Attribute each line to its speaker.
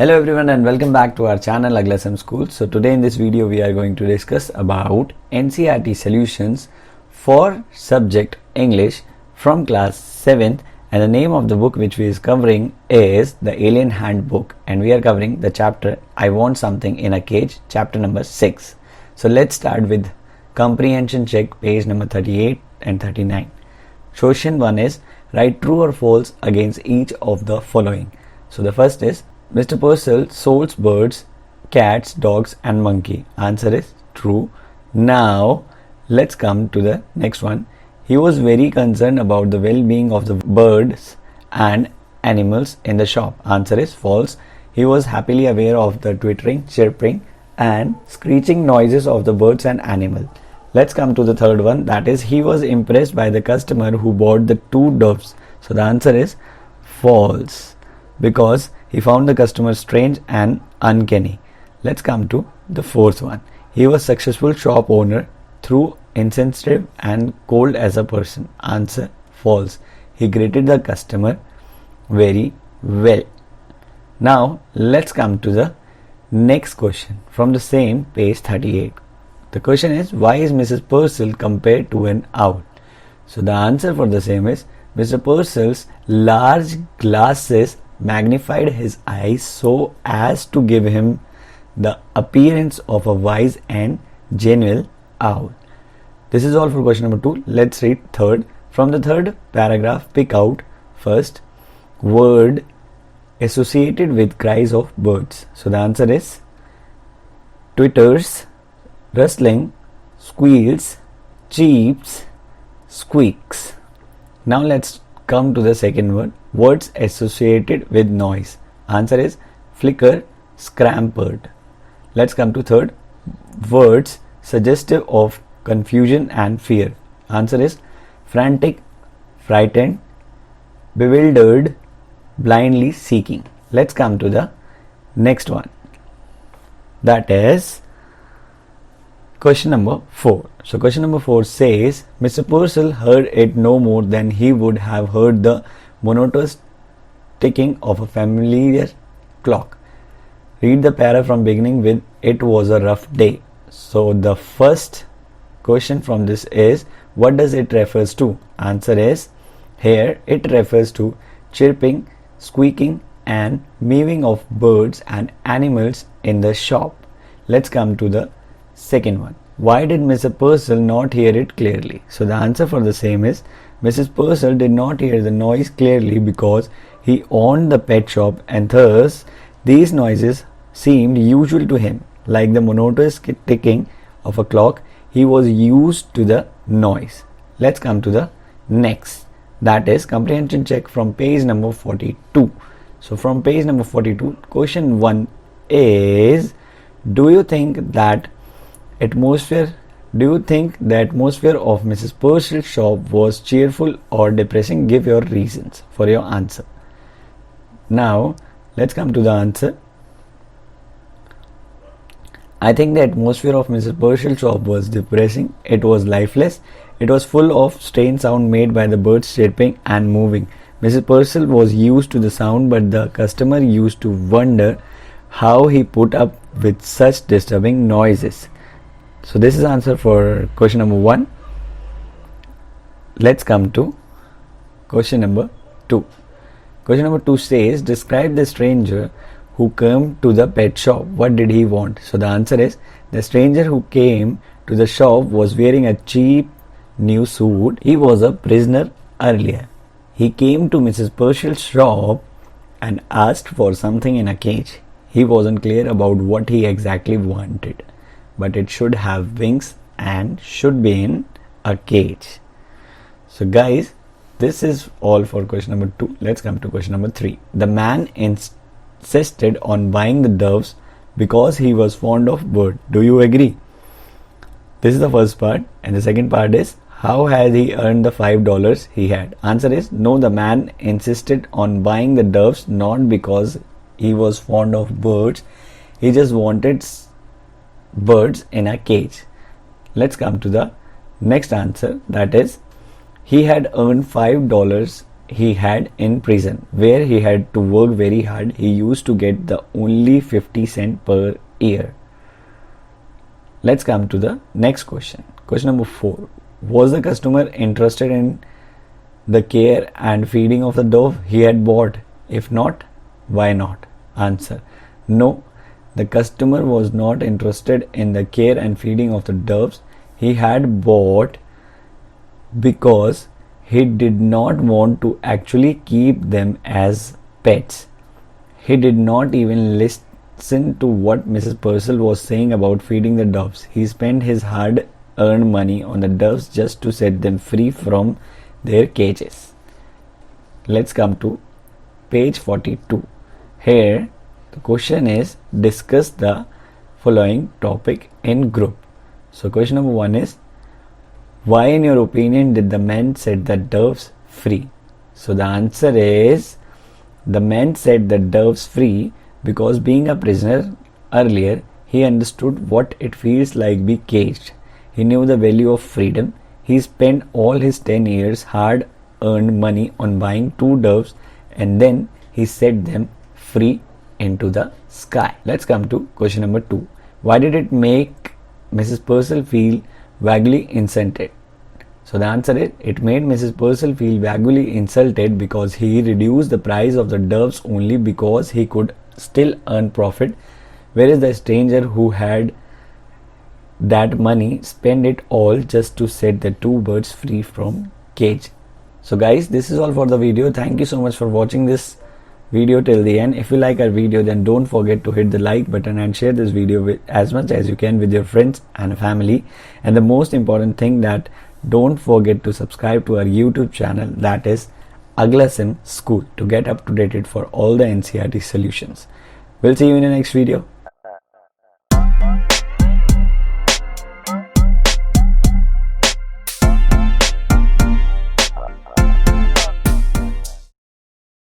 Speaker 1: Hello everyone and welcome back to our channel Aglasam School. So today in this video we are going to discuss about NCERT solutions for subject English from class 7th, and the name of the book which we is covering is The Alien Handbook, and we are covering the chapter I Want Something in a Cage, chapter number 6. So let's start with comprehension check, page number 38 and 39. Question 1 is write true or false against each of the following. So the first is Mr. Purcell sold birds, cats, dogs and monkey. Answer is true. Now let's come to the next one. He was very concerned about the well-being of the birds and animals in the shop. Answer is false. He was happily aware of the twittering, chirping and screeching noises of the birds and animals. Let's come to the third one, that is he was impressed by the customer who bought the two doves. So the answer is false, because he found the customer strange and uncanny. Let's come to the fourth one. He was successful shop owner through insensitive and cold as a person. Answer false. He greeted the customer very well. Now let's come to the next question from the same page 38. The question is, why is Mrs. Purcell compared to an owl? So the answer for the same is Mr. Purcell's large glasses magnified his eyes so as to give him the appearance of a wise and genial owl. This is all for question number 2. Let's read third. From the third paragraph, pick out first word associated with cries of birds. So the answer is twitters, rustling, squeals, cheeps, squeaks. Now let's come to the second word, words associated with noise. Answer is flicker, scampered. Let's come to third, words suggestive of confusion and fear. Answer is frantic, frightened, bewildered, blindly seeking. Let's come to the next one, that is question number 4. So question number 4 says Mr. Purcell heard it no more than he would have heard the monotonous ticking of a familiar clock. Read the para from beginning with it was a rough day. So the first question from this is, what does it refers to? Answer is here it refers to chirping, squeaking and mewing of birds and animals in the shop. Let's come to the second one. Why did Mr. Purcell not hear it clearly? So the answer for the same is Mrs. Purcell did not hear the noise clearly because he owned the pet shop, and thus these noises seemed usual to him. Like the monotonous ticking of a clock, he was used to the noise. Let's come to the next, that is comprehension check from page number 42. So from page number 42, question 1 is, do you think the atmosphere of Mrs. Purcell's shop was cheerful or depressing? Give your reasons for your answer. Now let's come to the answer. I think the atmosphere of Mrs. Purcell's shop was depressing. It was lifeless. It was full of strange sound made by the birds chirping and moving. Mrs. Purcell was used to the sound, but the customer used to wonder how he put up with such disturbing noises. So this is answer for question number 1. Let's come to question number 2. Question number 2 says, describe the stranger who came to the pet shop. What did he want? So the answer is the stranger who came to the shop was wearing a cheap new suit. He was a prisoner earlier. He came to Mrs. Purcell's shop and asked for something in a cage. He wasn't clear about what he exactly wanted, but it should have wings and should be in a cage. So guys, this is all for question number 2. Let's come to question number 3. The man insisted on buying the doves because he was fond of birds. Do you agree? This is the first part, and the second part is, how has he earned the $5 he had? Answer is no, the man insisted on buying the doves not because he was fond of birds. He just wanted birds in a cage. Let's come to the next answer, that is he had earned $5 he had in prison, where he had to work very hard. He used to get the only 50 cents per year. Let's come to the next question. Question number 4. Was the customer interested in the care and feeding of the dove he had bought? If not, why not? Answer: no, the customer was not interested in the care and feeding of the doves he had bought because he did not want to actually keep them as pets. He did not even listen to what Mrs. Purcell was saying about feeding the doves. He spent his hard earned money on the doves just to set them free from their cages. Let's come to page 42. Here the question is, discuss the following topic in group. So question number 1 is, why in your opinion did the man set the doves free? So the answer is, the man set the doves free because being a prisoner earlier, he understood what it feels like be caged. He knew the value of freedom. He spent all his 10 years hard earned money on buying 2 doves, and then he set them free into the sky. Let's come to question number 2. Why did it make Mrs. Purcell feel vaguely insulted? So the answer is, it made Mrs. Purcell feel vaguely insulted because he reduced the price of the doves only because he could still earn profit, whereas the stranger who had that money spent it all just to set the 2 birds free from cage. So guys, this is all for the video. Thank you so much for watching this video till the end. If you like our video, then don't forget to hit the like button and share this video with as much as you can with your friends and family. And the most important thing, that don't forget to subscribe to our YouTube channel, that is AglaSim School, to get up to date for all the NCERT solutions. We'll see you in the next video.